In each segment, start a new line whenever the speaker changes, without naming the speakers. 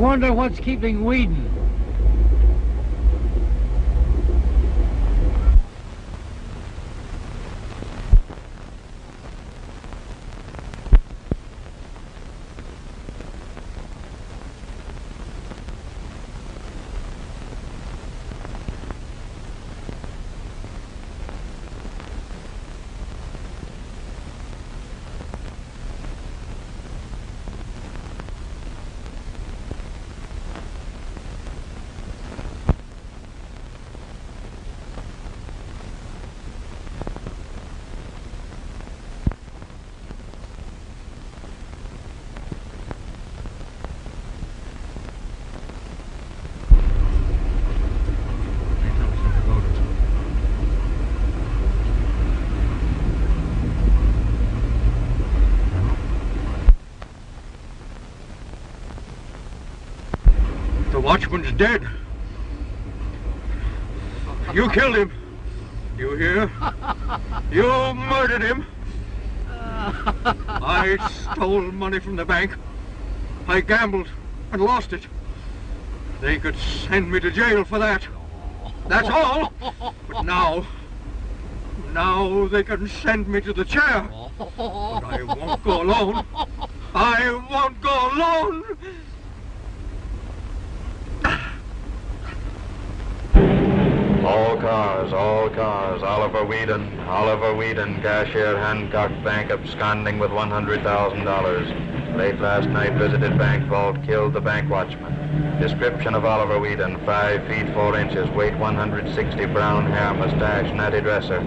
wonder what's keeping Whedon.
The watchman's dead. You killed him. You hear? You murdered him. I stole money from the bank. I gambled and lost it. They could send me to jail for that. That's all. But now they can send me to the chair. But I won't go alone. I won't go alone.
All cars, Oliver Whedon, cashier, Hancock Bank, absconding with $100,000. Late last night, visited bank vault, killed the bank watchman. Description of Oliver Whedon, 5 feet 4 inches, weight 160, brown hair, mustache, natty dresser.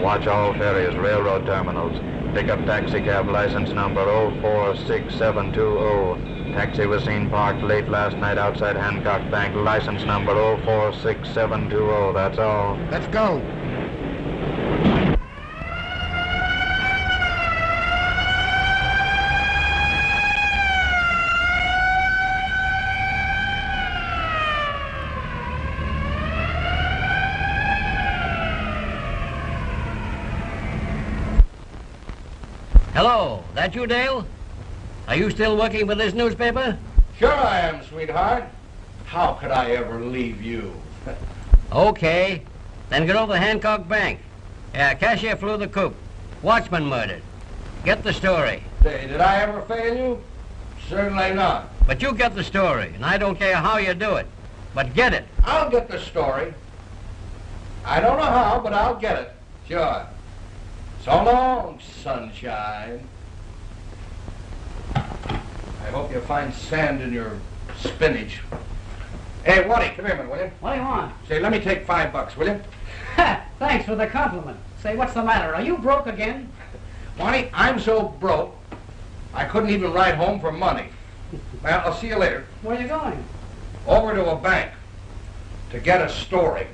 Watch all ferries, railroad terminals. Pickup taxi cab, license number 046720. Taxi was seen parked late last night outside Hancock Bank. License number 046720. That's all.
Let's go.
Hello, that you, Dale? Are you still working for this newspaper?
Sure I am, sweetheart. How could I ever leave you?
Okay. Then get over to Hancock Bank. Yeah, cashier flew the coop. Watchman murdered. Get the story.
Say, did I ever fail you? Certainly not.
But you get the story, and I don't care how you do it. But get it.
I'll get the story. I don't know how, but I'll get it. Sure. So long, sunshine. I hope you find sand in your spinach. Hey, Waddy, come here a minute, will you?
What do you want?
Say, let me take $5, will you?
Thanks for the compliment. Say, what's the matter? Are you broke again?
Waddy, I'm so broke, I couldn't even ride home for money. Well, I'll see you later.
Where are you going?
Over to a bank to get a story.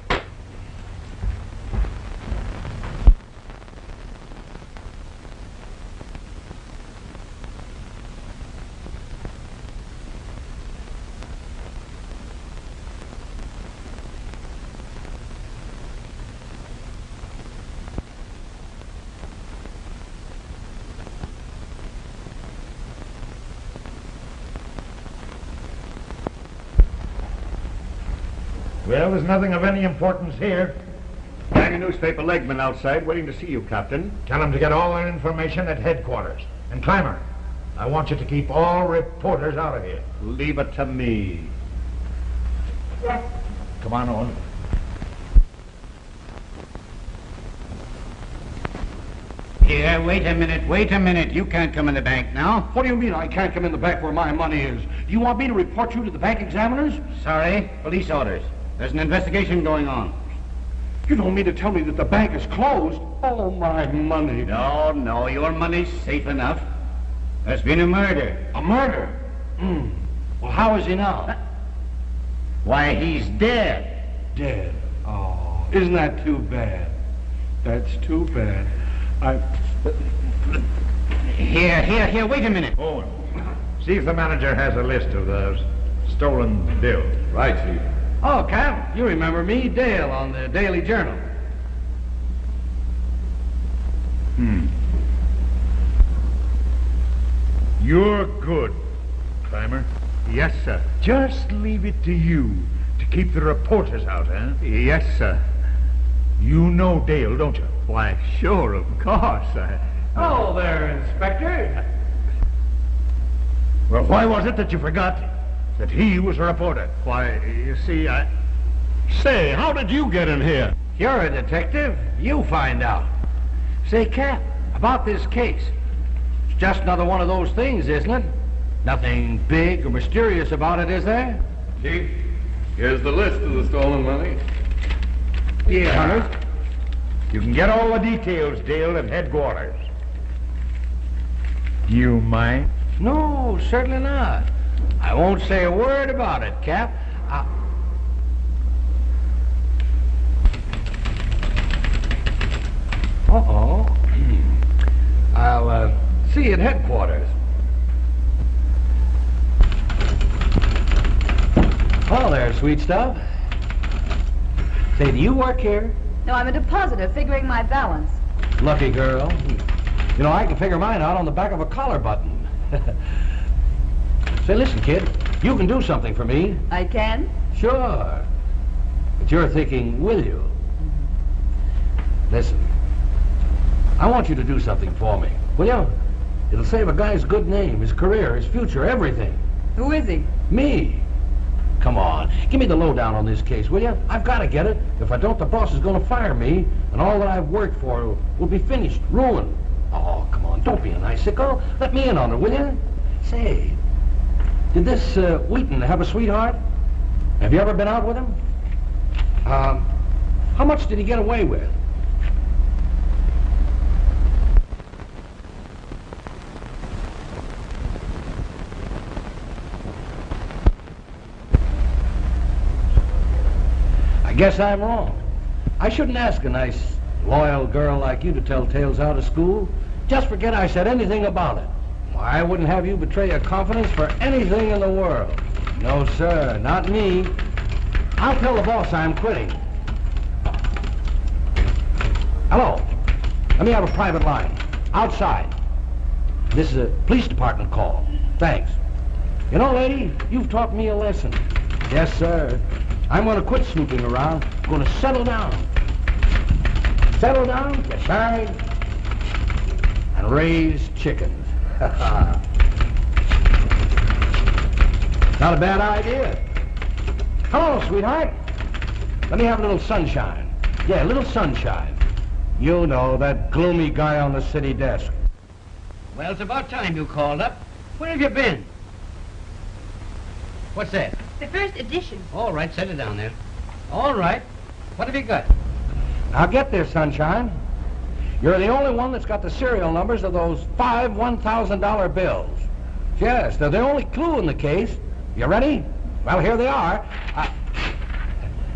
Well, there's nothing of any importance here.
Gang of newspaper legmen outside waiting to see you, Captain.
Tell them to get all their information at headquarters. And Clymer, I want you to keep all reporters out of here.
Leave it to me.
Come on, Owen.
Here, wait a minute. You can't come in the bank now.
What do you mean I can't come in the bank where my money is? Do you want me to report you to the bank examiners?
Sorry, police orders. There's an investigation going on.
You don't mean to tell me that the bank is closed? Oh, my money.
No, your money's safe enough. There's been a murder.
A murder? Well, how is he now?
Why, he's dead.
Dead. Oh, isn't that too bad? That's too bad.
Here, wait a minute.
Owen, see if the manager has a list of those stolen bills.
Right, Chief. Oh, Cap, you remember me, Dale, on the Daily Journal.
You're good, Clymer.
Yes, sir.
Just leave it to you to keep the reporters out, huh?
Yes, sir.
You know Dale, don't you?
Why, sure, of course.
Oh, there, Inspector. Well, why was it that you forgot that he was a reporter?
Why, you see,
Say, how did you get in here?
You're a detective. You find out. Say, Cap, about this case. It's just another one of those things, isn't it? Nothing big or mysterious about it, is there?
Chief, here's the list of the stolen money.
Yeah, Hunter. You can get all the details, Dale, at headquarters. You mind?
No, certainly not. I won't say a word about it, Cap. Uh-oh. I'll see you at headquarters. Hello there, sweet stuff. Say, do you work here?
No, I'm a depositor figuring my balance.
Lucky girl. You know, I can figure mine out on the back of a collar button. Say, listen, kid, you can do something for me.
I can?
Sure. But you're thinking, will you? Listen, I want you to do something for me, will you? It'll save a guy's good name, his career, his future, everything.
Who is he?
Me. Come on, give me the lowdown on this case, will you? I've got to get it. If I don't, the boss is going to fire me, and all that I've worked for will be finished, ruined. Oh, come on, don't be an icicle. Let me in on it, will you? Say, did this Wheaton have a sweetheart? Have you ever been out with him? How much did he get away with? I guess I'm wrong. I shouldn't ask a nice, loyal girl like you to tell tales out of school. Just forget I said anything about it. Why, I wouldn't have you betray your confidence for anything in the world. No, sir, not me. I'll tell the boss I'm quitting. Hello. Let me have a private line. Outside. This is a police department call. Thanks. You know, lady, you've taught me a lesson. Yes, sir. I'm going to quit snooping around. I'm going to settle down. Settle down, get married, and raise chickens. Not a bad idea. Hello, sweetheart. Let me have a little sunshine. Yeah, a little sunshine. You know, that gloomy guy on the city desk.
Well, it's about time you called up. Where have you been? What's that?
The first edition.
All right, set it down there. All right. What have you got?
Now get this, sunshine. You're the only one that's got the serial numbers of those 5 $1,000 bills. Yes, they're the only clue in the case. You ready? Well, here they are.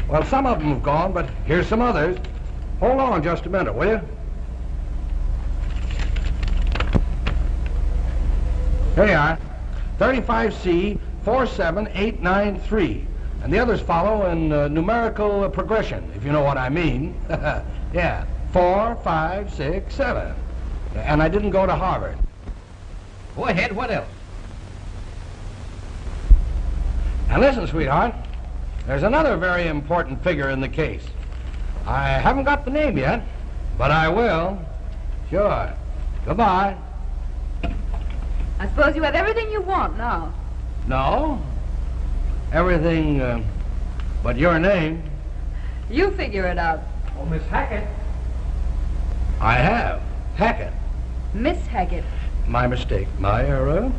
Well, some of them have gone, but here's some others. Hold on just a minute, will you? Here you are. 35C 47893. And the others follow in numerical progression, if you know what I mean. Yeah, 4, 5, 6, 7. And I didn't go to Harvard.
Go ahead, what else?
Now listen, sweetheart, there's another very important figure in the case. I haven't got the name yet, but I will. Sure. Goodbye.
I suppose you have everything you want now.
No. Everything but your name.
You figure it out.
Oh, Miss Hackett.
I have. Hackett.
Miss Hackett.
My mistake. My error.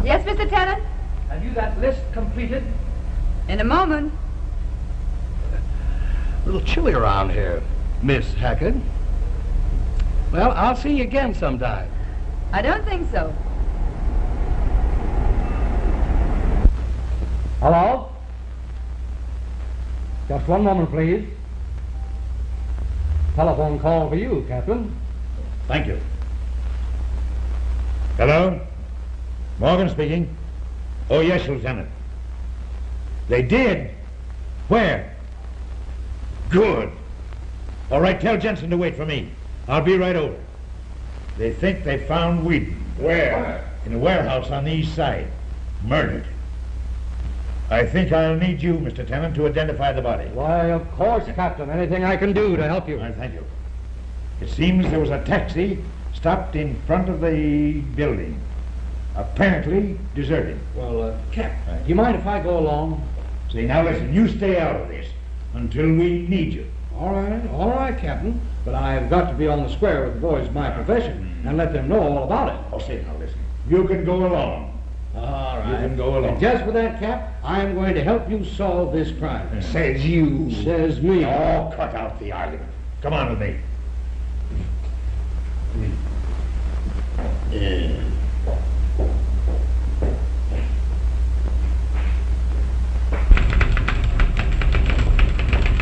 Yes, Mr. Tennant?
Have you that list completed?
In a moment.
A little chilly around here, Miss Hackett. Well, I'll see you again sometime.
I don't think so.
Hello? Just one moment, please. Telephone call for you, Captain.
Thank you. Hello? Morgan speaking. Oh, yes, Lieutenant. They did? Where? Good. All right, tell Jensen to wait for me. I'll be right over. They think they found Wheaton.
Where?
In a warehouse on the east side. Murdered. I think I'll need you, Mr. Tennant, to identify the body.
Why, of course, Captain. Anything I can do to help you.
I thank you. It seems there was a taxi stopped in front of the building, apparently deserted.
Well, Cap, do you mind if I go along?
See, now listen, you stay out of this until we need you.
All right, Captain. But I've got to be on the square with the boys of my profession and let them know all about it.
Oh, say, now listen. You can go along.
All right.
You can go along.
And just for that, Cap, I'm going to help you solve this crime.
Says you.
Says me.
Oh, cut out the argument. Come on with me.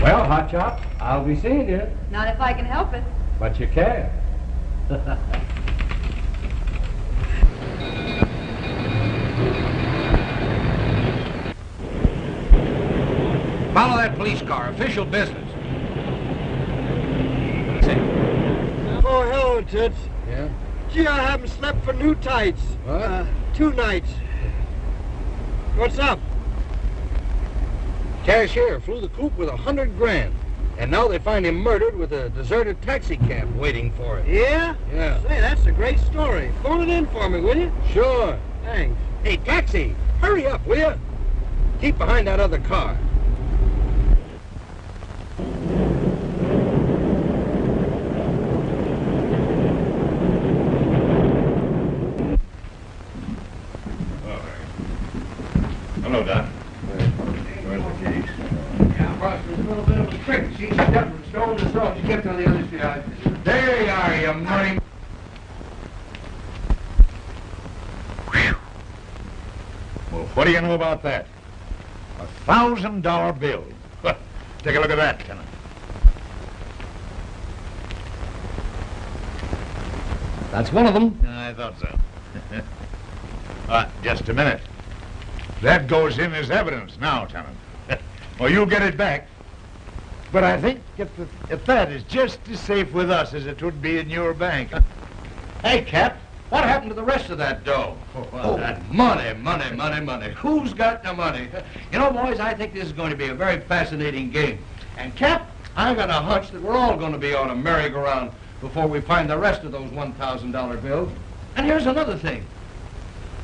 Well, Hot Chop, I'll be seeing you.
Not if I can help it.
But you can. Follow that police car. Official business.
Oh, hello, Toots.
Yeah?
Gee, I haven't slept for new tights.
What?
2 nights. What's up?
Cashier flew the coop with $100 grand. And now they find him murdered with a deserted taxi cab waiting for him.
Yeah?
Yeah.
Say, that's a great story. Phone it in for me, will you?
Sure.
Thanks.
Hey, taxi, hurry up, will you? Keep behind that other car.
Hello, Doc. Where's the keys?
Yeah, boss, there's a little bit of a trick. She's definitely stolen the throat. You get on the other side.
There you are, you money. Well, what do you know about that? $1,000 bill. Take a look at that, Tenant.
That's one of them.
I thought so. Just a minute. That goes in as evidence now, Tenant. Well, you'll get it back. But I think if that is just as safe with us as it would be in your bank.
Hey, Cap, what happened to the rest of that dough?
Money.
Who's got the money? You know, boys, I think this is going to be a very fascinating game. And, Cap, I got a hunch that we're all going to be on a merry-go-round before we find the rest of those $1,000 bills. And here's another thing.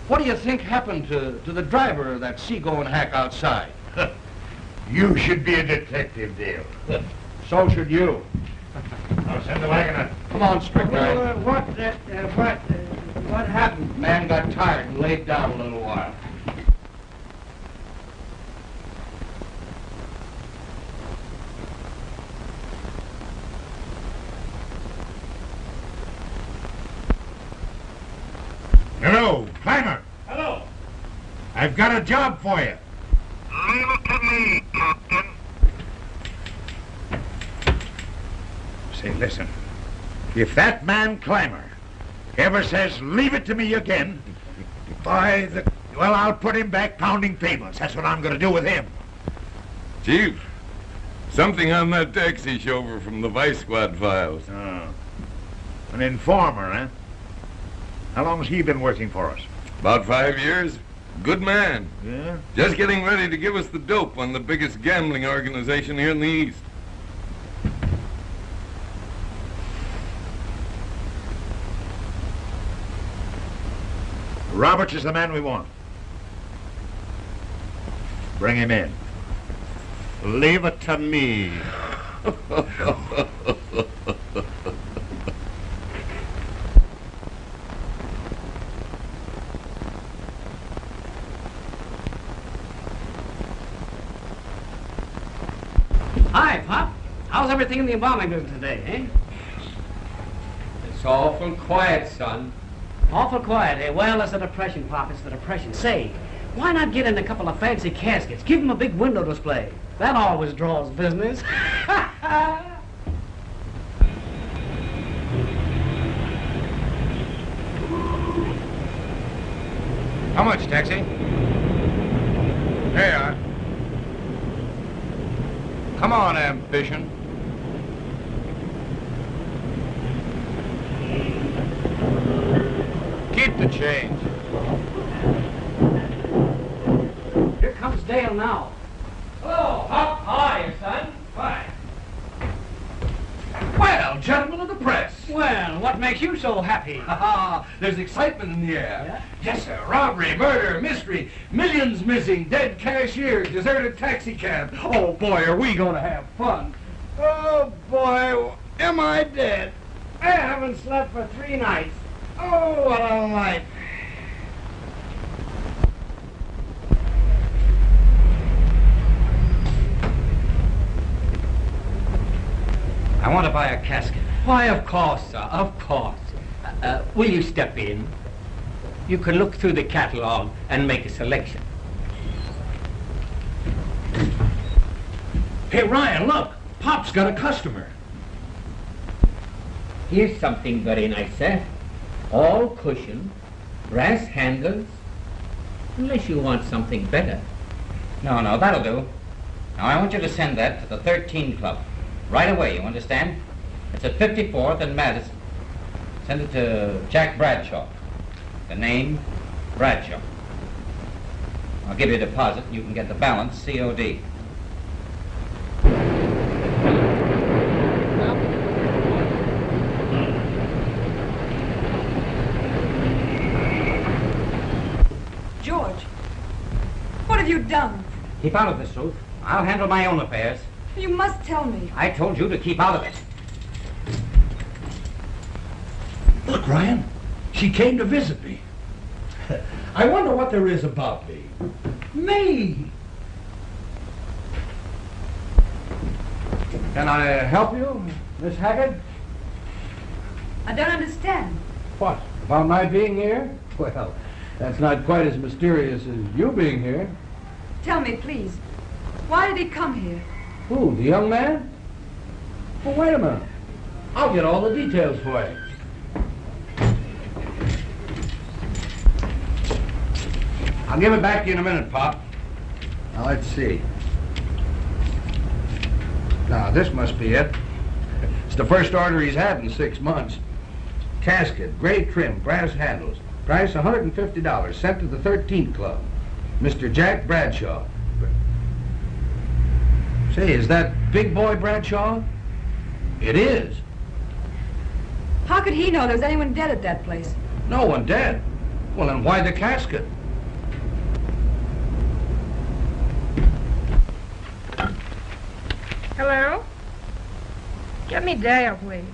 What do you think happened to the driver of that seagoing hack outside?
You should be a detective, Dale.
So should you.
I'll send the wagon up.
Come on, Strickland. What happened? Man got tired and laid down a little while.
Hello, Climber.
Hello.
I've got a job for you.
Leave it to me, Captain.
Say, listen. If that man Climber ever says, leave it to me again, well, I'll put him back pounding pavements. That's what I'm going to do with him.
Chief, something on that taxi chauffeur from the Vice Squad files.
Oh. An informer, huh? How long's he been working for us?
About 5 years. Good man.
Yeah?
Just getting ready to give us the dope on the biggest gambling organization here in the East.
Roberts is the man we want. Bring him in.
Leave it to me.
Hi, Pop. How's everything in the embalming business today, eh?
It's awful quiet, son.
Awful quiet, eh? Well, it's the depression, Pop. It's the depression. Say, why not get in a couple of fancy caskets? Give them a big window display. That always draws business.
How much, taxi? There you are. Come on, ambition. Keep the change.
now.
Hello, Pop. How are you, son?
Fine.
Well, gentlemen of the press.
Well, what makes you so happy?
There's excitement in the air.
Yeah?
Yes, sir. Robbery, murder, mystery, millions missing, dead cashiers, deserted taxi cab. Oh, boy, are we going to have fun.
Oh, boy, am I dead. I haven't slept for 3 nights. Oh, what a life.
I want to buy a casket. Why, of course, sir, of course. Will you step in? You can look through the catalog and make a selection.
Hey, Ryan, look. Pop's got a customer.
Here's something very nice, sir. All cushion, brass handles, unless you want something better.
No, that'll do. Now, I want you to send that to the 13 Club. Right away, you understand? It's at 54th and Madison. Send it to Jack Bradshaw. The name, Bradshaw. I'll give you a deposit and you can get the balance COD.
George, what have you done?
Keep out of this, Ruth. I'll handle my own affairs.
You must tell me.
I told you to keep out of it.
Look, Ryan, she came to visit me. I wonder what there is about me. Me! Can I help you, Miss Haggard?
I don't understand.
What, about my being here? Well, that's not quite as mysterious as you being here.
Tell me, please. Why did he come here?
Who, the young man? Well, wait a minute. I'll get all the details for you. I'll give it back to you in a minute, Pop. Now, let's see. Now, this must be it. It's the first order he's had in 6 months. Casket, gray trim, brass handles. Price $150, sent to the 13th Club. Mr. Jack Bradshaw. Say, is that big boy Bradshaw? It is.
How could he know there was anyone dead at that place?
No one dead. Well, then why the casket?
Hello? Get me Dale, please.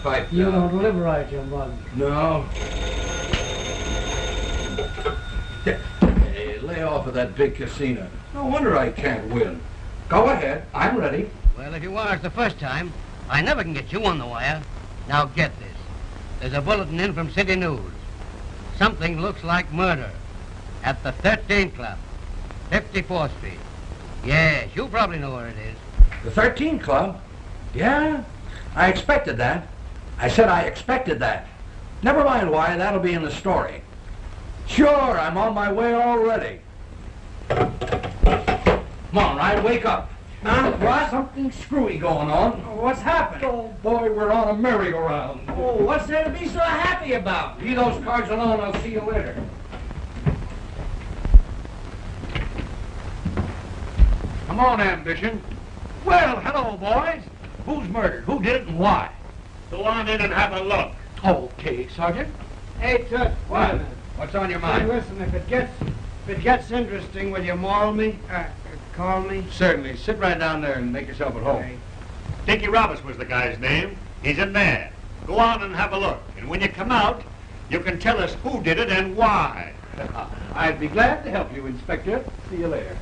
Pipe
You
down.
don't live right, young one.
No. Hey, lay off of that big casino. No wonder I can't win. Go ahead. I'm ready.
Well, if you want us the first time, I never can get you on the wire. Now get this. There's a bulletin in from City News. Something looks like murder at the 13th Club, 54th Street. Yes, you probably know where it is.
The 13th Club? Yeah, I expected that. I said I expected that. Never mind why, that'll be in the story. Sure, I'm on my way already. Come on, Ryan, wake up.
Huh? What?
Something screwy going on.
What's happened?
Oh, boy, we're on a merry-go-round.
Oh, what's there to be so happy about?
Leave those cards alone, I'll see you later. Come on, Ambition. Well, hello, boys. Who's murdered? Who did it and why?
Go on in and have a look.
Okay, Sergeant.
Hey, Tut, wait a minute.
What's on your
Hey,
mind?
listen, if it gets interesting, will you maul me? Call me?
Certainly. Sit right down there and make yourself at home.
Okay.
Dickie Roberts was the guy's name. He's in there. Go on and have a look. And when you come out, you can tell us who did it and why.
I'd be glad to help you, Inspector. See you later.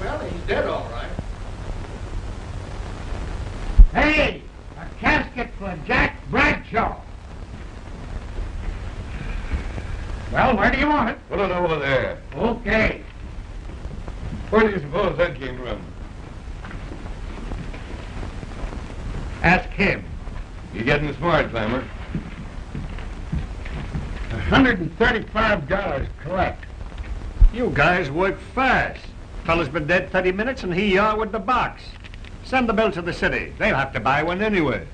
Well, he's dead, all right.
Hey, a casket for Jack Bradshaw. Well, where do you want it?
Put it over there.
Okay.
Where do you suppose that came from?
Ask him.
You getting smart, Clammer?
$135 collect. You guys work fast. Fella's been dead 30 minutes and he with the box. Send the bill to the city. They'll have to buy one anyway.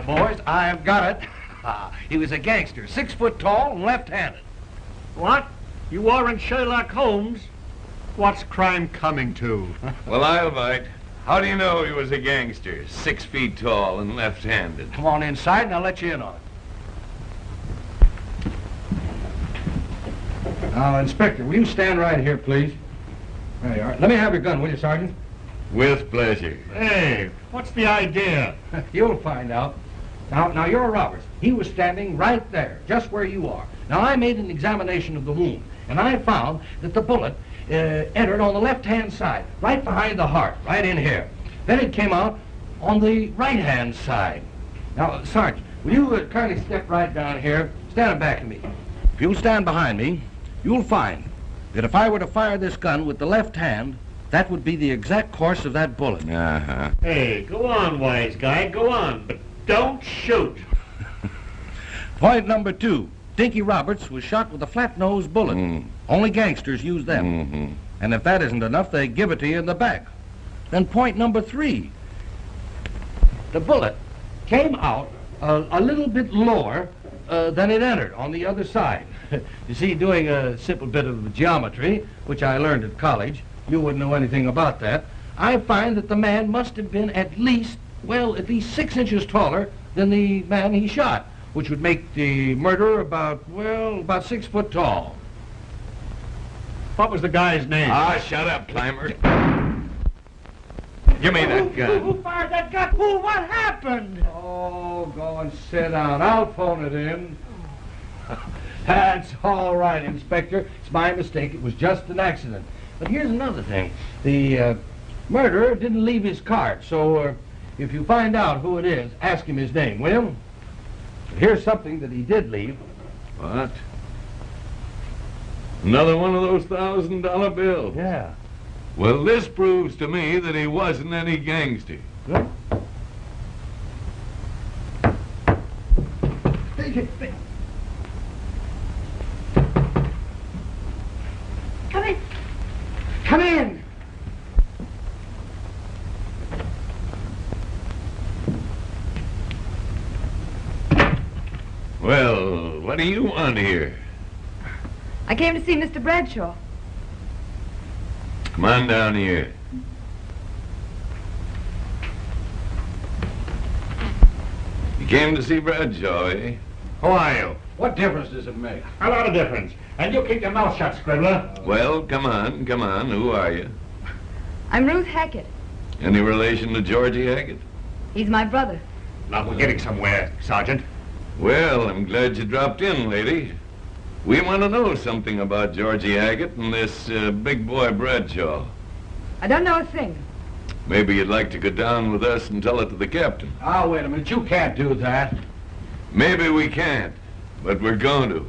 Boys, I've got it. He was a gangster, 6 foot tall and left-handed.
What? You aren't Sherlock Holmes? What's crime coming to?
Well, I'll bite. How do you know he was a gangster, 6 feet tall and left-handed?
Come on inside and I'll let you in on it. Now, Inspector, will you stand right here, please? There you are. Let me have your gun, will you, Sergeant?
With pleasure.
Hey, what's the idea?
You'll find out. Now, you're Roberts. He was standing right there, just where you are. Now, I made an examination of the wound, and I found that the bullet entered on the left-hand side, right behind the heart, right in here. Then it came out on the right-hand side. Now, Sergeant, will you kindly step right down here? Stand back of me. If you'll stand behind me, you'll find that if I were to fire this gun with the left hand, that would be the exact course of that bullet.
Uh-huh.
Hey, go on, wise guy, go on, but don't shoot.
Point number 2. Dinky Roberts was shot with a flat-nosed bullet. Only gangsters use them. And if that isn't enough, they give it to you in the back. Then point number 3. The bullet came out a little bit lower than it entered on the other side. You see, doing a simple bit of geometry, which I learned at college, you wouldn't know anything about that, I find that the man must have been at least 6 inches taller than the man he shot, which would make the murderer about 6 foot tall.
What was the guy's name?
Ah, shut up, Climber. Give me that gun.
Who fired that gun? What happened?
Oh, go and sit down. I'll phone it in. That's all right, Inspector. It's my mistake. It was just an accident. But here's another thing. The murderer didn't leave his card, so if you find out who it is, ask him his name, will you? Here's something that he did leave.
What? Another one of those $1,000 bills?
Yeah.
Well, this proves to me that he wasn't any gangster.
Good.
Come in.
Come in.
Well, what do you want here?
I came to see Mr. Bradshaw.
Come on down here. You came to see Bradshaw, eh?
Who are you?
What difference does it make?
A lot of difference. And you keep your mouth shut, Scribbler.
Well, come on. Who are you?
I'm Ruth Hackett.
Any relation to Georgie Hackett?
He's my brother.
Now, we're getting somewhere, Sergeant.
Well, I'm glad you dropped in, lady. We want to know something about Georgie Hackett and this big boy Bradshaw.
I don't know a thing.
Maybe you'd like to go down with us and tell it to the captain.
Oh, wait a minute. You can't do that.
Maybe we can't, but we're going to.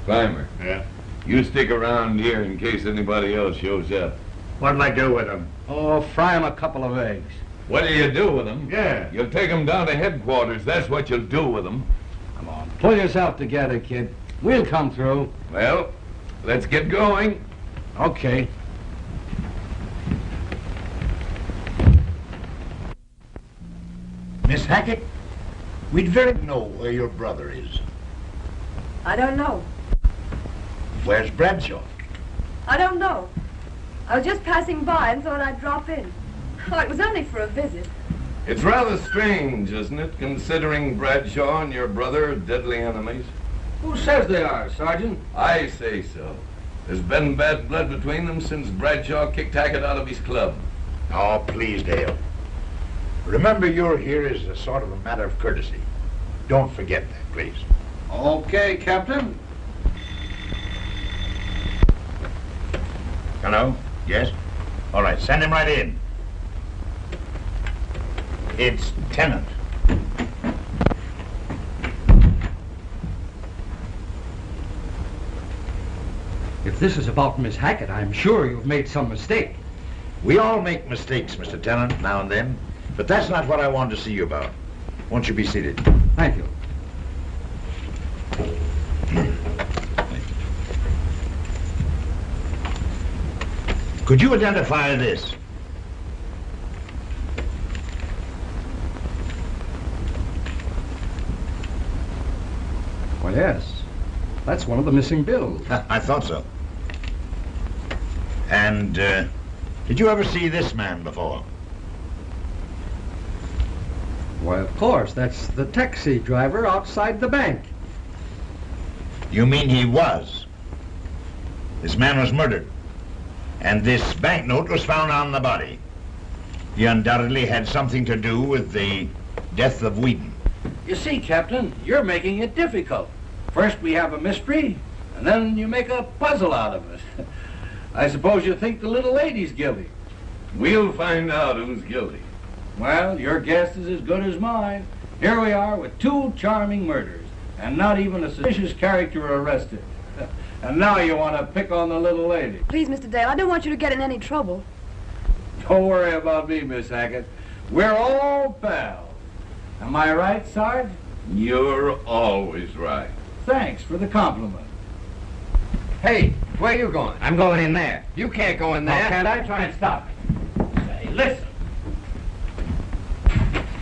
Climber.
Yeah?
You stick around here in case anybody else shows up.
What'll I do with them?
Oh, fry him a couple of eggs.
What do you do with them?
Yeah.
You'll take them down to headquarters. That's what you'll do with them.
Come on, pull yourself together, kid. We'll come through.
Well, let's get going.
Okay.
Miss Hackett, we'd very know where your brother is.
I don't know.
Where's Bradshaw?
I don't know. I was just passing by and thought I'd drop in. Oh, it was only for a visit.
It's rather strange, isn't it, considering Bradshaw and your brother are deadly enemies?
Who says they are, Sergeant?
I say so. There's been bad blood between them since Bradshaw kicked Hackett out of his club.
Oh, please, Dale. Remember, you're here as a sort of a matter of courtesy. Don't forget that, please.
Okay, Captain.
Hello? Yes? All right, send him right in. It's Tennant.
If this is about Miss Hackett, I'm sure you've made some mistake.
We all make mistakes, Mr. Tennant, now and then. But that's not what I wanted to see you about. Won't you be seated?
Thank you.
Could you identify this?
Well, yes. That's one of the missing bills.
I thought so. And, did you ever see this man before?
Why, of course. That's the taxi driver outside the bank.
You mean he was? This man was murdered. And this banknote was found on the body. He undoubtedly had something to do with the death of Whedon.
You see, Captain, you're making it difficult. First we have a mystery, and then you make a puzzle out of it. I suppose you think the little lady's guilty.
We'll find out who's guilty.
Well, your guess is as good as mine. Here we are with two charming murders, and not even a suspicious character arrested. And now you want to pick on the little lady.
Please, Mr. Dale, I don't want you to get in any trouble.
Don't worry about me, Miss Hackett. We're all pals. Am I right, Sarge?
You're always right.
Thanks for the compliment.
Hey, where are you going? I'm going in there. You can't go in there.
Now, can't I try and stop it? Say, listen.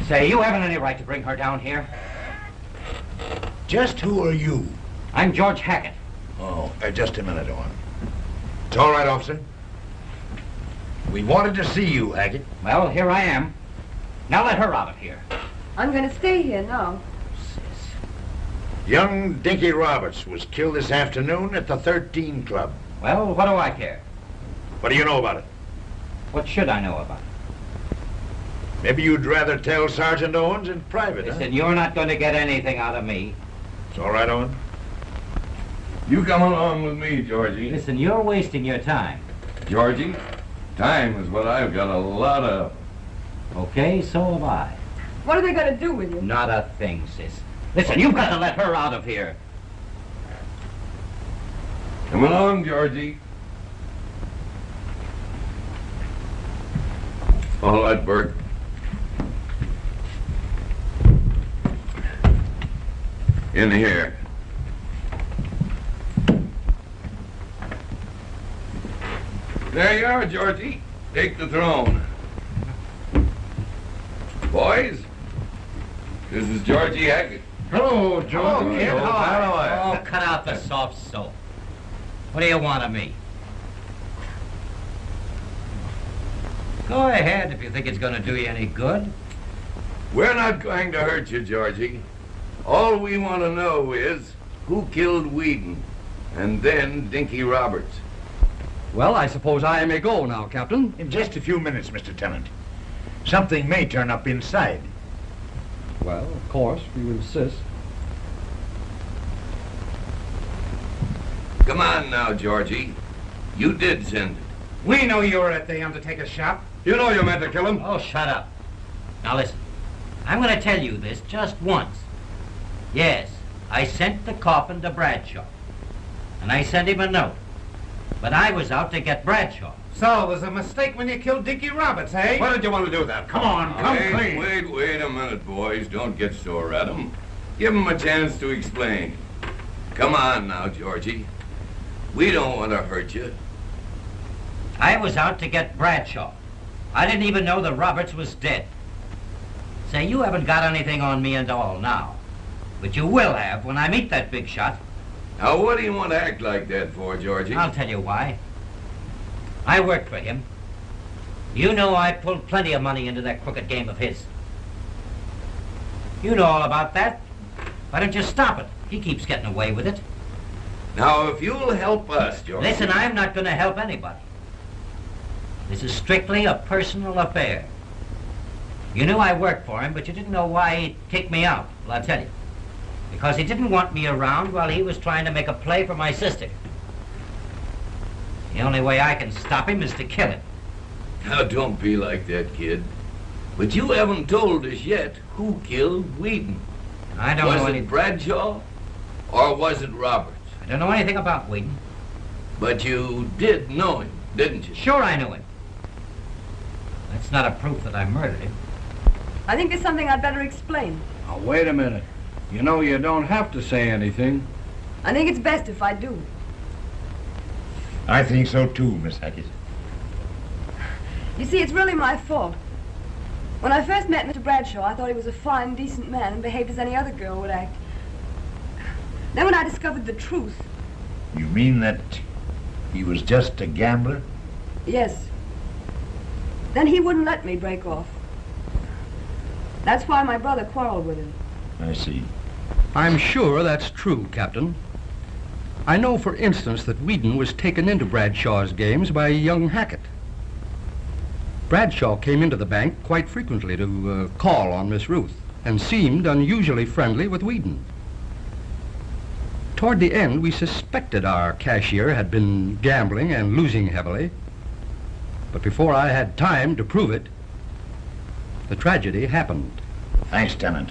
Say, you haven't any right to bring her down here.
Just who are you?
I'm George Hackett.
Oh, just a minute, Owen. It's all right, officer. We wanted to see you, Hackett.
Well, here I am. Now let her out of here.
I'm going to stay here now.
Young Dinky Roberts was killed this afternoon at the 13 Club.
Well, what do I care?
What do you know about it?
What should I know about it?
Maybe you'd rather tell Sergeant Owens in private,
Listen, you're not going to get anything out of me.
It's all right, Owen.
You come along with me, Georgie.
Listen, you're wasting your time.
Georgie, time is what I've got a lot of.
Okay, so have I.
What are they going to do with you?
Not a thing, sis. Listen, you've got to let her out of here.
Come along, Georgie. All right, Bert. In here. There you are, Georgie. Take the throne. Boys, this is Georgie Hackett.
Hello, George.
Hello, kid.
How are you?
Oh, cut out the soft soap. What do you want of me? Go ahead if you think it's going to do you any good.
We're not going to hurt you, Georgie. All we want to know is who killed Whedon, and then Dinky Roberts.
Well, I suppose I may go now, Captain.
In just a few minutes, Mr. Tennant. Something may turn up inside.
Well, of course, if you insist.
Come on now, Georgie. You did send it.
We know you were at the Undertaker's shop.
You know you meant to kill him.
Oh, shut up. Now listen, I'm going to tell you this just once.
Yes, I sent the coffin to Bradshaw. And I sent him a note. But I was out to get Bradshaw.
So, it was a mistake when you killed Dickie Roberts, eh?
What did you want to do with that? Come on, come clean.
Wait a minute, boys. Don't get sore at him. Give him a chance to explain. Come on now, Georgie. We don't want to hurt you.
I was out to get Bradshaw. I didn't even know that Roberts was dead. Say, you haven't got anything on me at all now. But you will have when I meet that big shot.
Now, what do you want to act like that for, Georgie?
I'll tell you why. I worked for him. You know I pulled plenty of money into that crooked game of his. You know all about that. Why don't you stop it? He keeps getting away with it.
Now, if you'll help us, Georgie...
Listen, I'm not going to help anybody. This is strictly a personal affair. You knew I worked for him, but you didn't know why he kicked me out. Well, I'll tell you. Because he didn't want me around while he was trying to make a play for my sister. The only way I can stop him is to kill him.
Now, don't be like that, kid. But you haven't told us yet who killed Whedon.
I don't know
Was it Bradshaw, or was it Roberts?
I don't know anything about Whedon.
But you did know him, didn't you?
Sure I knew him. That's not a proof that I murdered him.
I think there's something I'd better explain.
Now, wait a minute. You know you don't have to say anything.
I think it's best if I do.
I think so too, Miss Hackett.
You see, it's really my fault. When I first met Mr. Bradshaw, I thought he was a fine, decent man and behaved as any other girl would act. Then when I discovered the truth...
You mean that he was just a gambler?
Yes. Then he wouldn't let me break off. That's why my brother quarreled with him.
I see.
I'm sure that's true, Captain. I know, for instance, that Whedon was taken into Bradshaw's games by young Hackett. Bradshaw came into the bank quite frequently to call on Miss Ruth and seemed unusually friendly with Whedon. Toward the end, we suspected our cashier had been gambling and losing heavily. But before I had time to prove it, the tragedy happened.
Thanks, Tenant.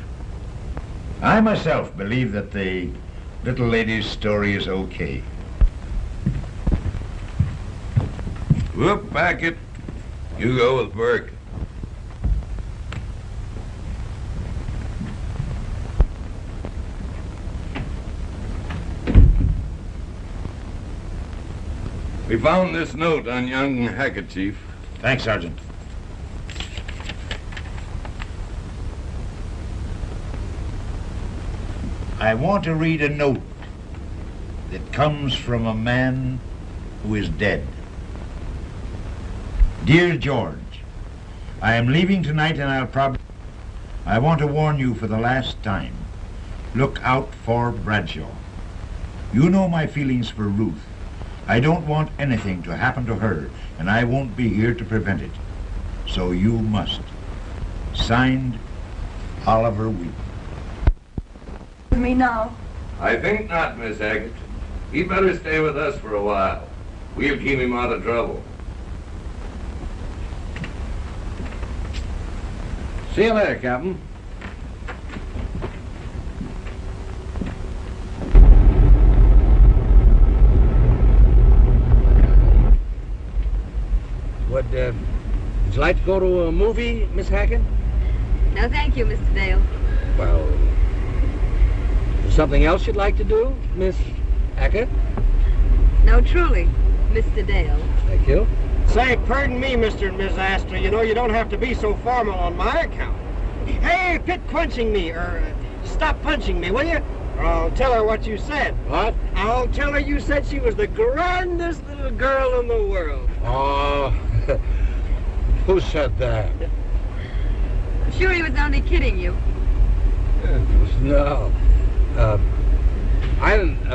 I myself believe that the little lady's story is okay.
Whoop, Hackett. You go with Burke. We found this note on young Hackett, Chief.
Thanks, Sergeant. I want to read a note that comes from a man who is dead. Dear George, I am leaving tonight and I want to warn you for the last time. Look out for Bradshaw. You know my feelings for Ruth. I don't want anything to happen to her, and I won't be here to prevent it. So you must. Signed, Oliver Wheat.
With me now?
I think not, Miss Hackett. He'd better stay with us for a while. We'll keep him out of trouble.
See you later, Captain. Would you like to go to a movie, Miss Hackett?
No, thank you, Mr. Dale.
Well, is there something else you'd like to do, Miss Hackett?
No, truly, Mr. Dale.
Thank you.
Say, pardon me, Mr. and Miss Astor. You know, you don't have to be so formal on my account. Hey, quit punching me, or stop punching me, will you? Or I'll tell her what you said.
What?
I'll tell her you said she was the grandest little girl in the world.
Oh, who said that?
I'm sure he was only kidding you.
No. I didn't,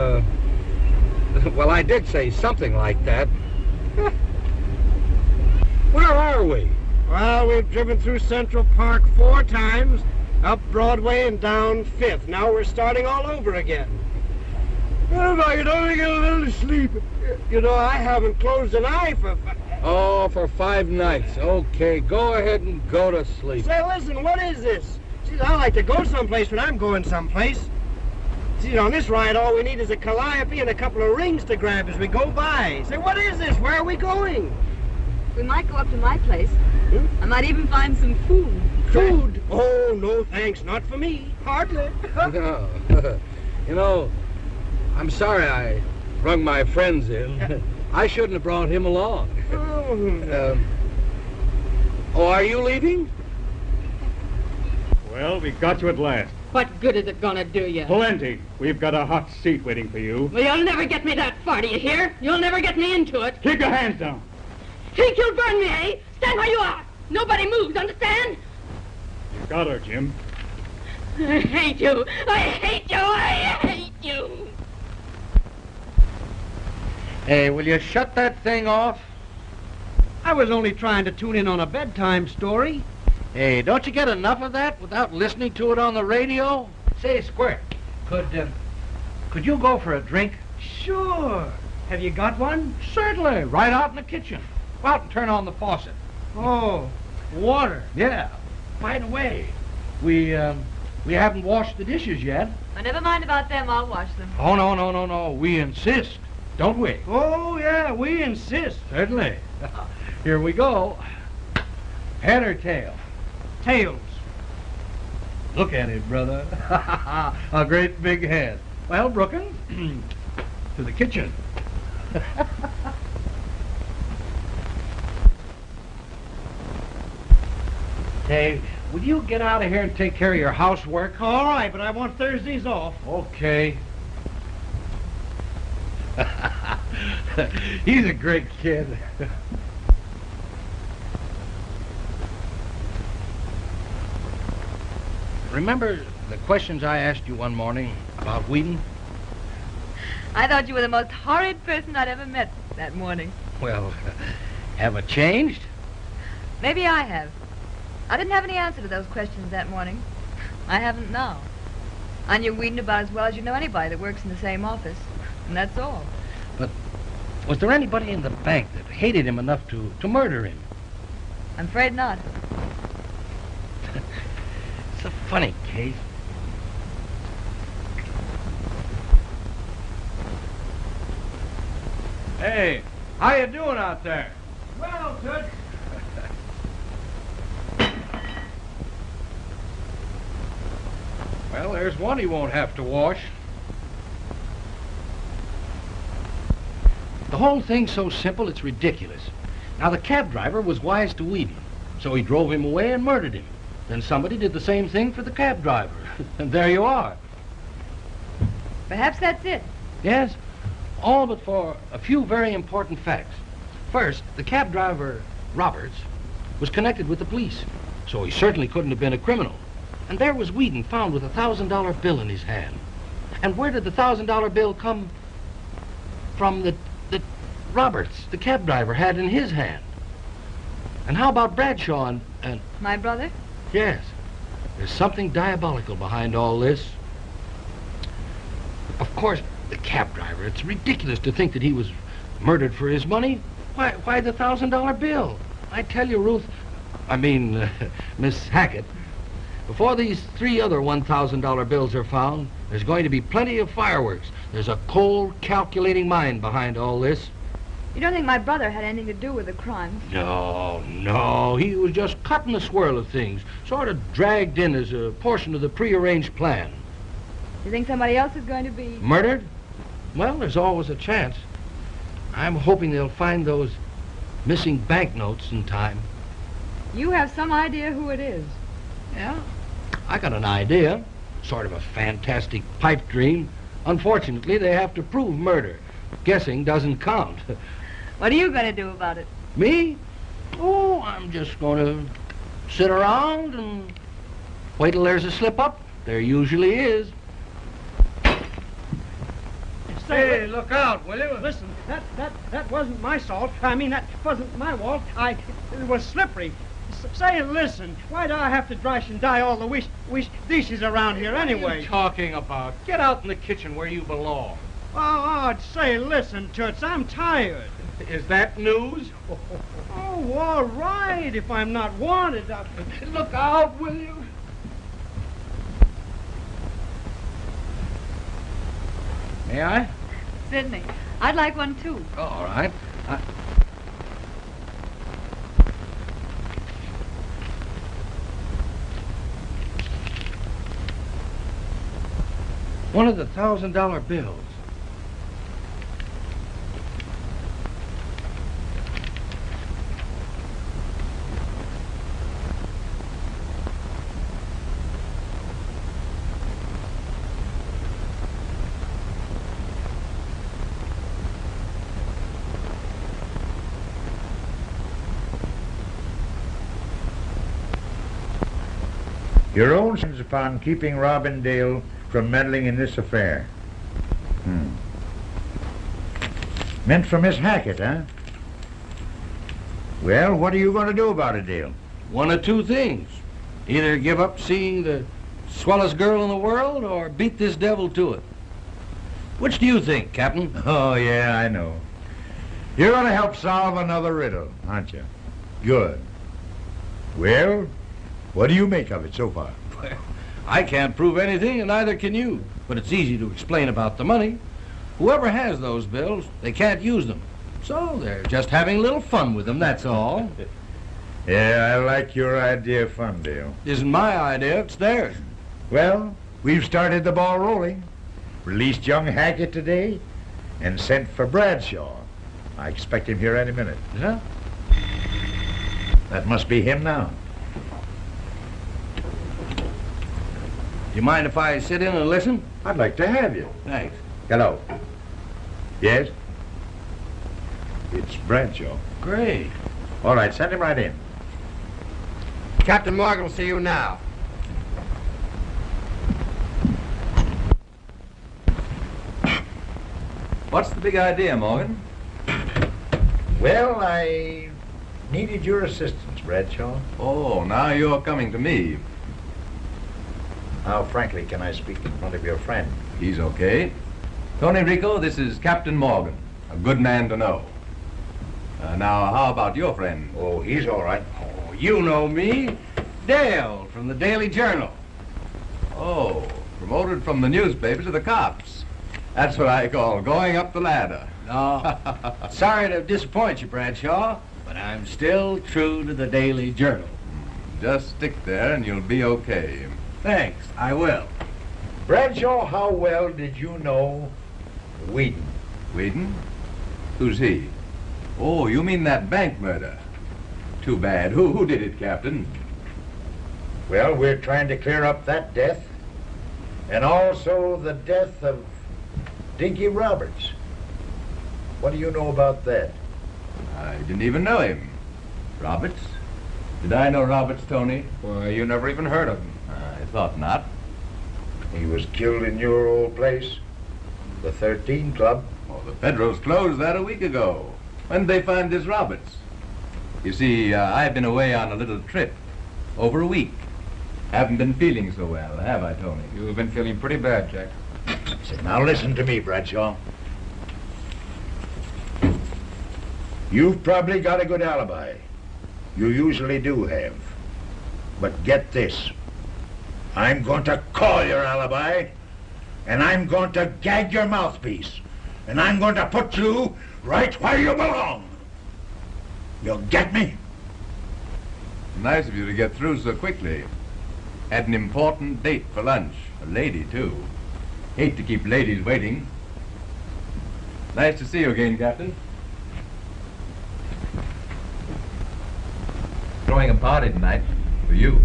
well, I did say something like that. Where are we?
Well, we've driven through Central Park 4 times, up Broadway and down 5th. Now we're starting all over again. Well, if I could only get a little sleep. You know, I haven't closed an eye for...
Oh, for 5 nights. Okay, go ahead and go to sleep.
Say, listen, what is this? Geez, I like to go someplace when I'm going someplace. See, on this ride, all we need is a calliope and a couple of rings to grab as we go by. Say, what is this? Where are we going?
We might go up to my place. I might even find some food.
Food? Oh, no, thanks. Not for me. Hardly.
No. You know, I'm sorry I brung my friends in. I shouldn't have brought him along. Oh, are you leaving?
Well, we got you at last.
What good is it gonna do you?
Plenty. We've got a hot seat waiting for you.
Well, you'll never get me that far, do you hear? You'll never get me into it.
Keep your hands down.
Think you'll burn me, eh? Stand where you are. Nobody moves, understand?
You got her, Jim.
I hate you. I hate you. I hate you.
Hey, will you shut that thing off?
I was only trying to tune in on a bedtime story.
Hey, don't you get enough of that without listening to it on the radio? Say, Squirt, could you go for a drink?
Sure. Have you got one?
Certainly, right out in the kitchen. Go out and turn on the faucet.
Oh, water.
Yeah. By the way, we haven't washed the dishes yet.
Oh, never mind about them. I'll wash them.
Oh, no. We insist, don't we?
Oh, yeah, we insist.
Certainly. Here we go. Head or tail?
Tails.
Look at it, brother. A great big head. Well, Brookins, to the kitchen. Hey, will you get out of here and take care of your housework?
All right, but I want Thursdays off.
Okay. He's a great kid. Remember the questions I asked you one morning about Whedon?
I thought you were the most horrid person I'd ever met that morning.
Well, have it changed?
Maybe I have. I didn't have any answer to those questions that morning. I haven't now. I knew Whedon about as well as you know anybody that works in the same office. And that's all.
But was there anybody in the bank that hated him enough to murder him?
I'm afraid not.
It's a funny case.
Hey, how you doing out there? Well, Toots.
Well, there's one he won't have to wash. The whole thing's so simple, it's ridiculous. Now, the cab driver was wise to Whedon, so he drove him away and murdered him. Then somebody did the same thing for the cab driver, and there you are.
Perhaps that's it.
Yes, all but for a few very important facts. First, the cab driver, Roberts, was connected with the police, so he certainly couldn't have been a criminal. And there was Whedon found with a $1,000 bill in his hand. And where did the $1,000 bill come from that Roberts, the cab driver, had in his hand? And how about Bradshaw and...
My brother?
Yes. There's something diabolical behind all this. Of course, the cab driver, it's ridiculous to think that he was murdered for his money. Why the $1,000 bill? I tell you, Miss Hackett, before these 3 other $1,000 bills are found, there's going to be plenty of fireworks. There's a cold, calculating mind behind all this.
You don't think my brother had anything to do with the crime?
No. He was just caught in the swirl of things, sort of dragged in as a portion of the prearranged plan.
You think somebody else is going to be...
Murdered? Well, there's always a chance. I'm hoping they'll find those missing banknotes in time.
You have some idea who it is?
Yeah, I got an idea. Sort of a fantastic pipe dream. Unfortunately, they have to prove murder. Guessing doesn't count.
What are you going to do about it?
Me? Oh, I'm just going to sit around and wait till there's a slip-up. There usually is.
Hey, look out, will you? Listen, that wasn't my salt. That wasn't my fault. It was slippery. Say, listen, why do I have to drash and dye all the wish dishes around here anyway?
What are you talking about? Get out in the kitchen where you belong.
Oh, say, listen, Toots, I'm tired.
Is that news?
Oh, all right, if I'm not wanted.
Look out, will you?
May I?
Sidney, I'd like one too.
Oh, all right. One of the $1,000 bills.
Your own sins upon keeping Robin Dale from meddling in this affair. Meant for Miss Hackett, huh? Well, what are you going to do about it, Dale?
One of two things. Either give up seeing the swellest girl in the world or beat this devil to it. Which do you think, Captain?
Oh, yeah, I know. You're going to help solve another riddle, aren't you? Good. Well, what do you make of it so far?
Well, I can't prove anything, and neither can you. But it's easy to explain about the money. Whoever has those bills, they can't use them. So they're just having a little fun with them, that's all.
Yeah, I like your idea of fun, Dale.
Isn't my idea, it's theirs.
Well, we've started the ball rolling. Released young Hackett today and sent for Bradshaw. I expect him here any minute.
Yeah?
That must be him now.
You mind if I sit in and listen?
I'd like to have you.
Thanks.
Hello. Yes? It's Bradshaw.
Great.
All right, send him right in.
Captain Morgan will see you now.
What's the big idea, Morgan?
Well, I needed your assistance, Bradshaw.
Oh, now you're coming to me.
How frankly can I speak in front of your friend?
He's okay. Tony Rico, this is Captain Morgan. A good man to know. Now, how about your friend?
Oh, he's all right.
Oh, you know me. Dale from the Daily Journal.
Oh, promoted from the newspaper to the cops. That's what I call going up the ladder.
No, sorry to disappoint you, Bradshaw, but I'm still true to the Daily Journal.
Just stick there and you'll be okay.
Thanks, I will.
Bradshaw, how well did you know Whedon?
Whedon? Who's he? Oh, you mean that bank murder? Too bad. Who did it, Captain?
Well, we're trying to clear up that death, and also the death of Dinky Roberts. What do you know about that?
I didn't even know him. Roberts? Did I know Roberts, Tony?
Why, you never even heard of him.
I thought not.
He was killed in your old place, the 13 Club.
Oh, the Federals closed that a week ago. When did they find this Roberts? You see, I've been away on a little trip. Over a week. Haven't been feeling so well, have I, Tony?
You've been feeling pretty bad, Jack.
Now listen to me, Bradshaw. You've probably got a good alibi. You usually do have. But get this. I'm going to call your alibi, and I'm going to gag your mouthpiece, and I'm going to put you right where you belong. You'll get me?
Nice of you to get through so quickly. Had an important date for lunch. A lady, too. Hate to keep ladies waiting. Nice to see you again, Captain. Throwing a party tonight. For you.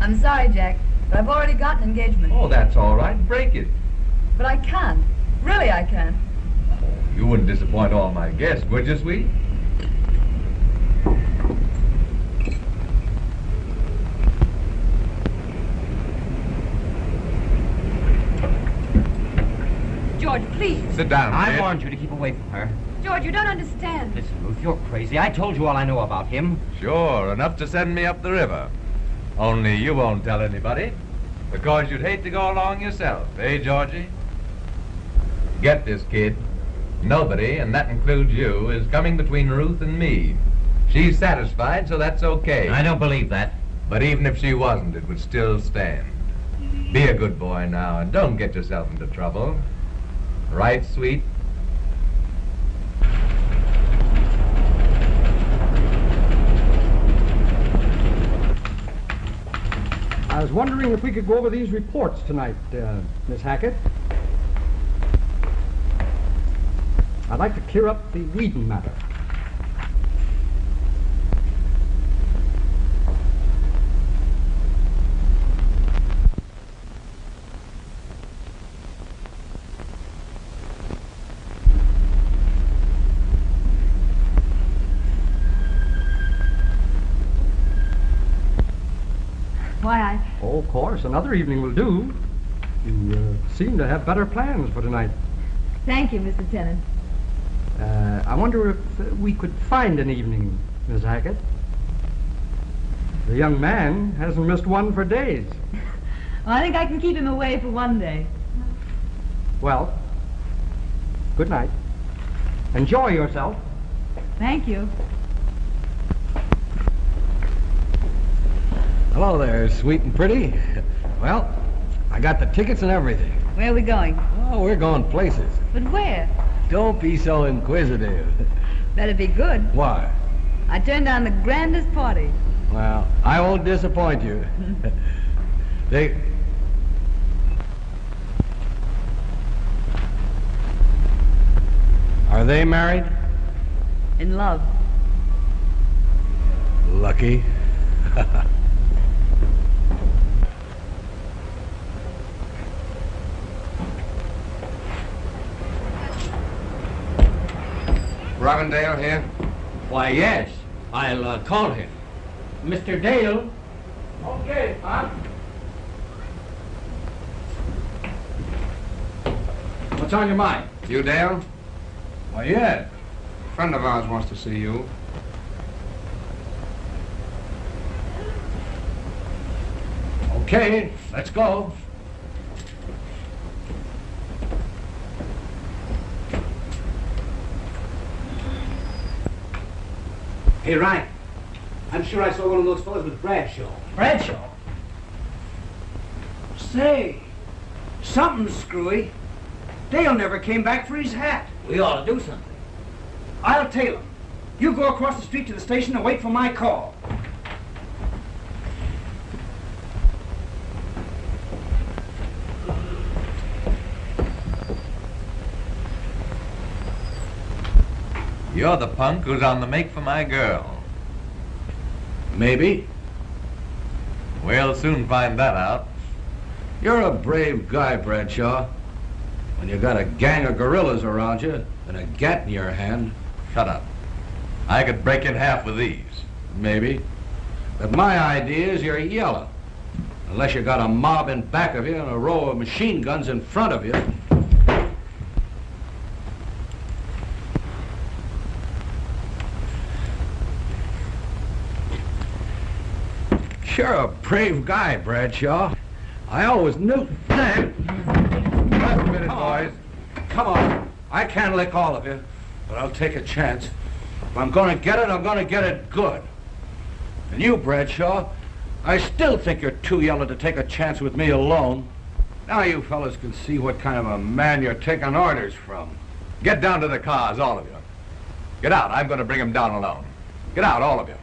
I'm sorry, Jack, but I've already got an engagement.
Oh, that's all right. Break it.
But I can't. Really, I can't.
You wouldn't disappoint all my guests, would you, sweet?
George, please.
Sit down,
I
Ted.
warned you to keep away from her.
George, you don't understand.
Listen, Ruth, you're crazy. I told you all I know about him.
Sure, enough to send me up the river. Only you won't tell anybody, because you'd hate to go along yourself, eh, Georgie? Get this, kid. Nobody, and that includes you, is coming between Ruth and me. She's satisfied, so that's okay.
I don't believe that.
But even if she wasn't, it would still stand. Be a good boy now, and don't get yourself into trouble. Right, sweet?
I was wondering if we could go over these reports tonight, Miss Hackett. I'd like to clear up the Whedon matter.
Why,
Oh, of course, another evening will do. You seem to have better plans for tonight.
Thank you, Mr. Tennant.
I wonder if we could find an evening, Miss Hackett. The young man hasn't missed one for days.
Well, I think I can keep him away for one day.
Well, good night. Enjoy yourself.
Thank you.
Hello there, sweet and pretty. Well, I got the tickets and everything.
Where are we going?
Oh, we're going places.
But where?
Don't be so inquisitive.
Better be good.
Why?
I turned down the grandest party.
Well, I won't disappoint you. Are they married?
In love.
Lucky.
Robindale here?
Why, yes. I'll call him. Mr. Dale.
Okay, Pop.
What's on your mind? You, Dale?
Why, yes.
A friend of ours wants to see you.
Okay, let's go.
Hey, Ryan. I'm sure I saw one of those fellas with Bradshaw.
Bradshaw?
Say, something's screwy. Dale never came back for his hat.
We ought to do something.
I'll tail him. You go across the street to the station and wait for my call.
You're the punk who's on the make for my girl.
Maybe.
We'll soon find that out.
You're a brave guy, Bradshaw. When you got a gang of gorillas around you and a gat in your hand.
Shut up. I could break in half with these.
Maybe. But my idea is you're yellow. Unless you got a mob in back of you and a row of machine guns in front of you. You're a brave guy, Bradshaw. I always knew that.
Just a minute, boys.
Come on. I can't lick all of you, but I'll take a chance. If I'm going to get it, I'm going to get it good. And you, Bradshaw, I still think you're too yellow to take a chance with me alone. Now you fellas can see what kind of a man you're taking orders from.
Get down to the cars, all of you. Get out. I'm going to bring him down alone. Get out, all of you.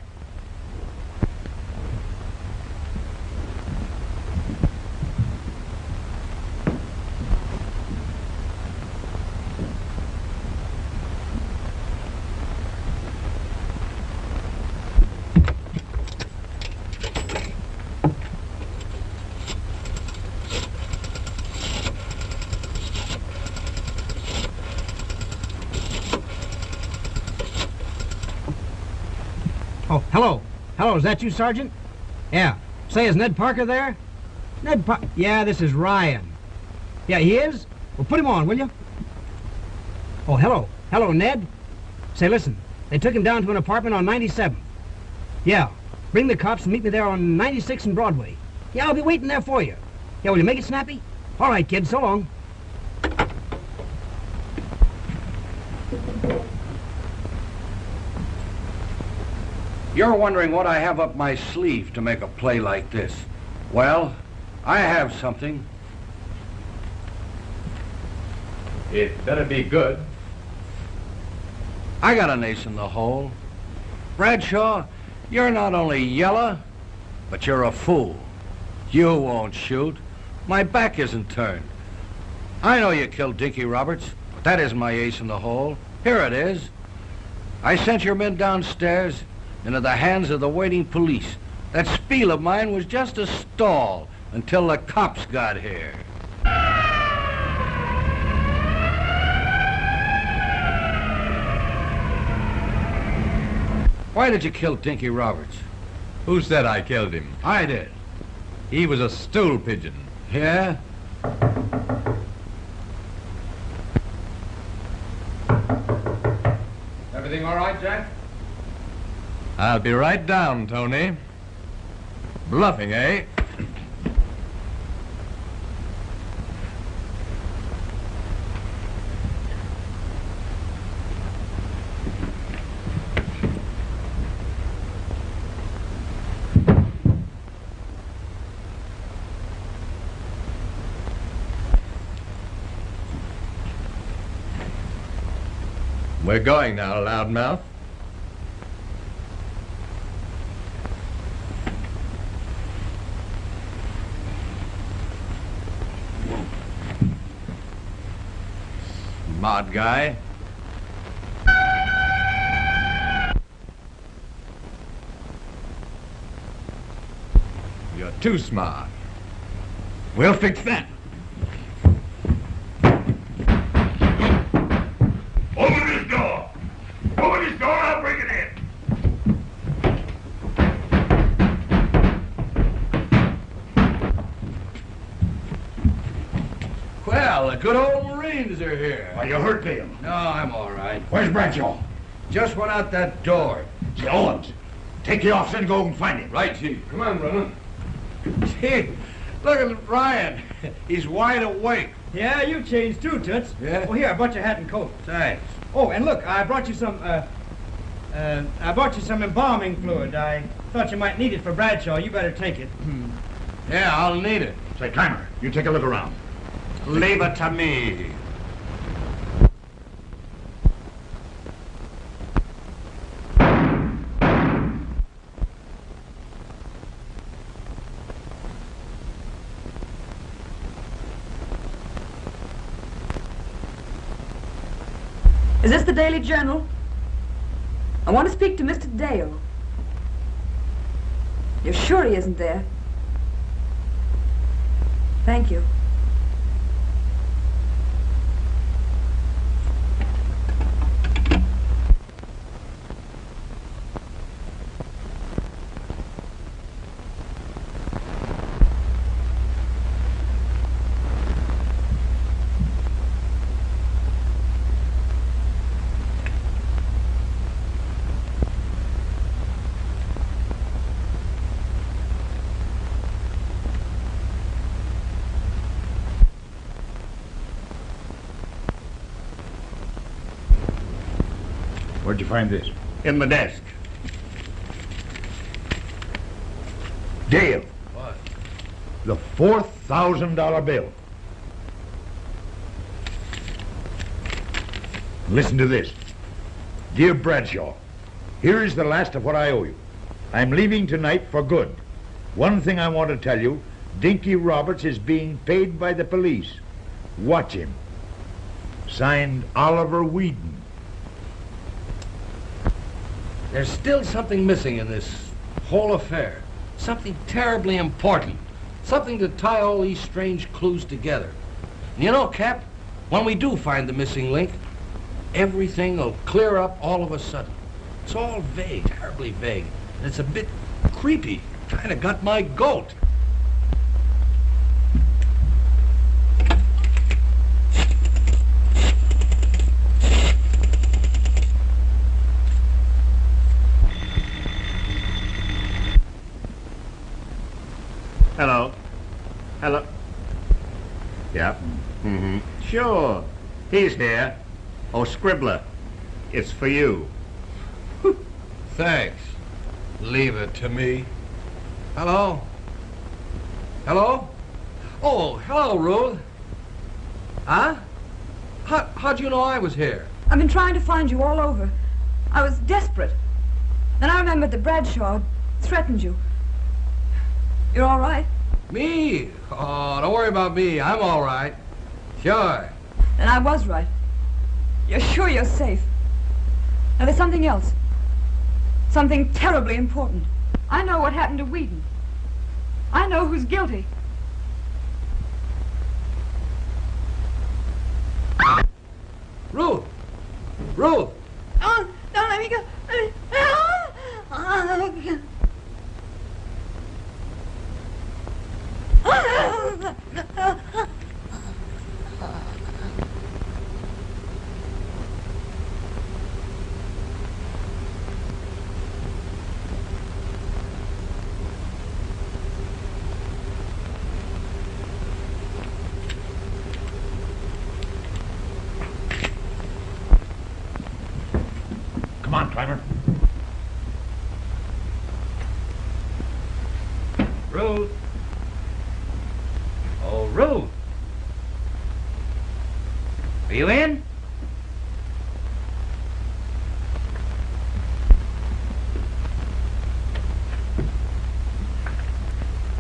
Oh, hello. Hello, is that you, Sergeant? Yeah. Say, is Ned Parker there? Ned Parker? Yeah, this is Ryan. Yeah, he is? Well, put him on, will you? Oh, hello. Hello, Ned. Say, listen, they took him down to an apartment on 97th. Yeah, bring the cops and meet me there on 96 and Broadway. Yeah, I'll be waiting there for you. Yeah, will you make it snappy? All right, kid, so long.
You're wondering what I have up my sleeve to make a play like this. Well, I have something.
It better be good.
I got an ace in the hole. Bradshaw, you're not only yellow, but you're a fool. You won't shoot. My back isn't turned. I know you killed Dinky Roberts, but that isn't my ace in the hole. Here it is. I sent your men downstairs into the hands of the waiting police. That spiel of mine was just a stall until the cops got here. Why did you kill Dinky Roberts?
Who said I killed him?
I did.
He was a stool pigeon.
Yeah?
Everything all right, Jack?
I'll be right down, Tony. Bluffing, eh? We're going now, loudmouth. Smart guy. You're too smart.
We'll fix that. Open this door! Open this door, I'll break it in!
Well, the good old Marines are here.
Are you hurt, Bill?
No, I'm all right.
Where's Bradshaw?
Just went out that door.
Say, Owens, take the officer and go and find him.
Right, Chief. Come on, brother.
Gee, look at Ryan. He's wide awake.
Yeah, you changed too, Toots.
Yeah?
Oh, here, I brought your hat and coat.
Thanks.
Oh, and look, I brought you some embalming fluid. I thought you might need it for Bradshaw. You better take it.
Yeah, I'll need it.
Say, Clymer, you take a look around.
Leave it to me.
Is this the Daily Journal? I want to speak to Mr. Dale. You're sure he isn't there? Thank you.
Where'd you find this?
In the desk.
Dale.
What?
The $4,000 bill. Listen to this. Dear Bradshaw, here is the last of what I owe you. I'm leaving tonight for good. One thing I want to tell you, Dinky Roberts is being paid by the police. Watch him. Signed, Oliver Whedon.
There's still something missing in this whole affair. Something terribly important. Something to tie all these strange clues together. And you know, Cap, when we do find the missing link, everything will clear up all of a sudden. It's all vague, terribly vague. And it's a bit creepy. Kind of got my goat.
Hello. Hello. Yeah. Mm-hmm. Sure. He's here. Oh, Scribbler. It's for you.
Thanks. Leave it to me. Hello? Hello? Oh, hello, Ruth. Huh?
How'd you know I was here?
I've been trying to find you all over. I was desperate. Then I remembered that Bradshaw threatened you. You're all right?
Me? Oh, don't worry about me. I'm all right. Sure.
Then I was right. You're sure you're safe. Now there's something else. Something terribly important. I know what happened to Whedon. I know who's guilty.
Ruth! Ruth!
Oh, don't let me go.
Come on, Clymer.
Ruth. Oh, Ruth. Are you in?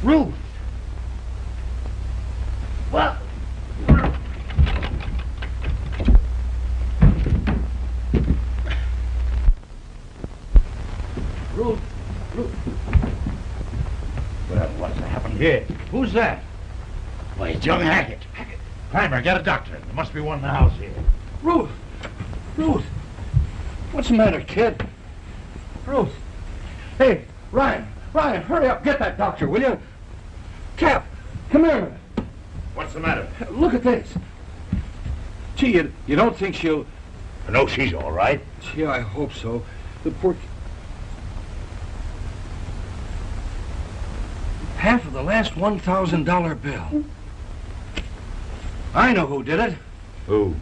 Ruth. What? Ruth. Ruth.
Well, what's happened here?
Who's that?
Why, it's young Hackett. Clymer, get a doctor. There must be one in the house here.
Ruth. Ruth. What's the matter, kid? Ruth. Hey, Ryan. Ryan, hurry up. Get that doctor, will you? Cap, come here.
What's the matter?
Look at this. Gee, you don't think she'll...
No, she's all right.
Gee, I hope so. The poor... Half of the last $1,000 bill. I know who did it.
Who?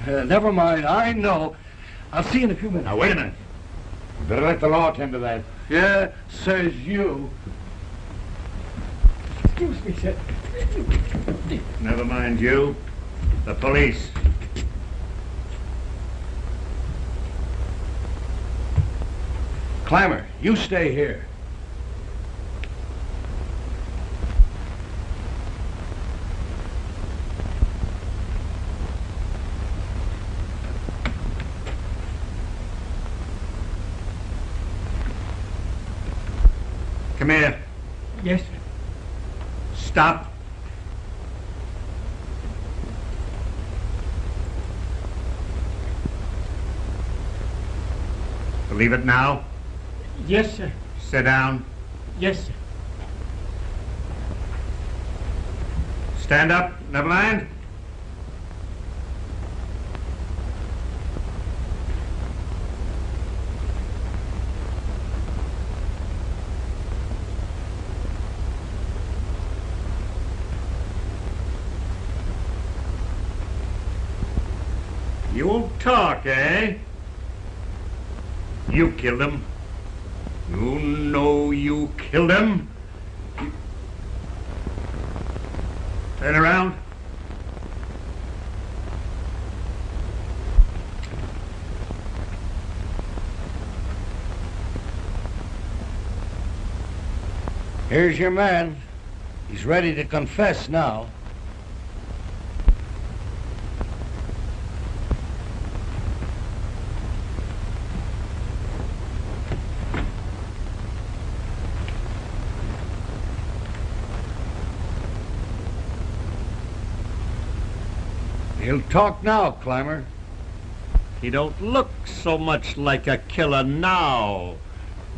Never mind, I know. I'll see you in a few minutes.
Now, wait a minute. You better let the law attend to that.
Yeah, says you. Excuse me, sir.
Never mind you. The police.
Clymer, you stay here.
Come here.
Yes, sir.
Stop. Believe it now?
Yes, sir.
Sit down.
Yes, sir.
Stand up, Neverland. You won't talk, eh? You killed him. You know you killed him. Turn around.
Here's your man. He's ready to confess now. He'll talk now, Clymer.
He don't look so much like a killer now,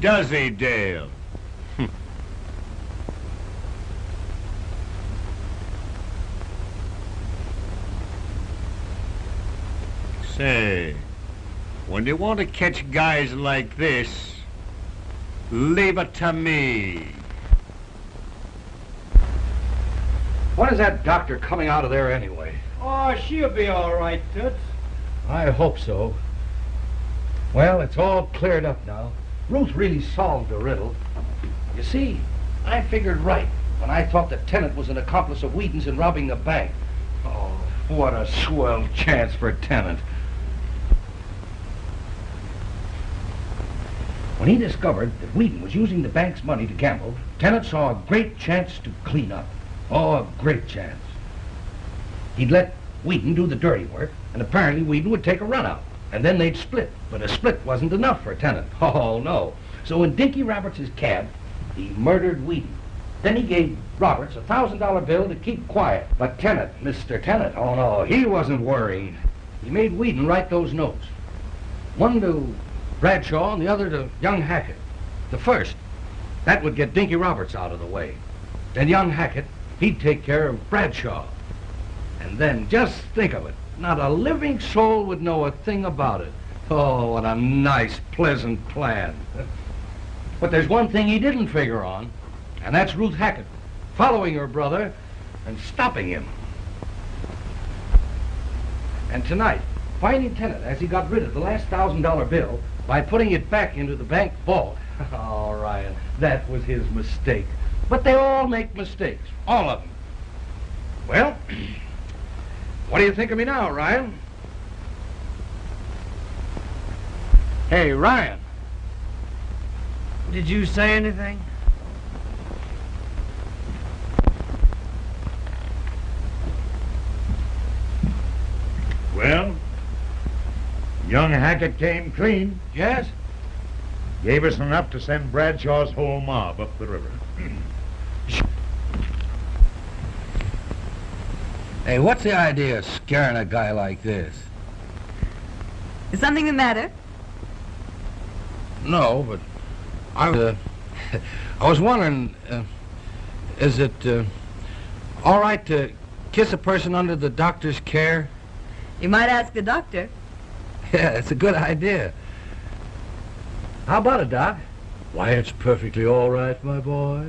does he, Dale? Say, when you want to catch guys like this, leave it to me.
When is that doctor coming out of there anyway?
Oh, she'll be all right, Toots.
I hope so. Well, it's all cleared up now. Ruth really solved the riddle. You see, I figured right when I thought the tenant was an accomplice of Whedon's in robbing the bank. Oh, What a swell chance for Tennant. When he discovered that Whedon was using the bank's money to gamble, Tennant saw a great chance to clean up. Oh, a great chance. He'd let Whedon do the dirty work, and apparently Whedon would take a run out, and then they'd split. But a split wasn't enough for Tennant. Oh, no. So in Dinky Roberts' cab, he murdered Whedon. Then he gave Roberts a $1,000 bill to keep quiet. But Tennant, Mr. Tennant, oh no, he wasn't worried. He made Whedon write those notes. One to Bradshaw and the other to young Hackett. The first, that would get Dinky Roberts out of the way. Then young Hackett, he'd take care of Bradshaw. And then, just think of it, not a living soul would know a thing about it. Oh, what a nice, pleasant plan. But there's one thing he didn't figure on, and that's Ruth Hackett, following her brother and stopping him. And tonight, finding Tennant as he got rid of the last $1,000 bill by putting it back into the bank vault. Oh, Ryan, that was his mistake. But they all make mistakes, all of them. Well, what do you think of me now, Ryan? Hey, Ryan.
Did you say anything?
Well, young Hackett came clean.
Yes?
Gave us enough to send Bradshaw's whole mob up the river.
Hey, what's the idea of scaring a guy like this?
Is something the matter?
No, but I was wondering, is it all right to kiss a person under the doctor's care?
You might ask the doctor.
Yeah, it's a good idea. How about it, Doc? Why, it's perfectly all right, my boy.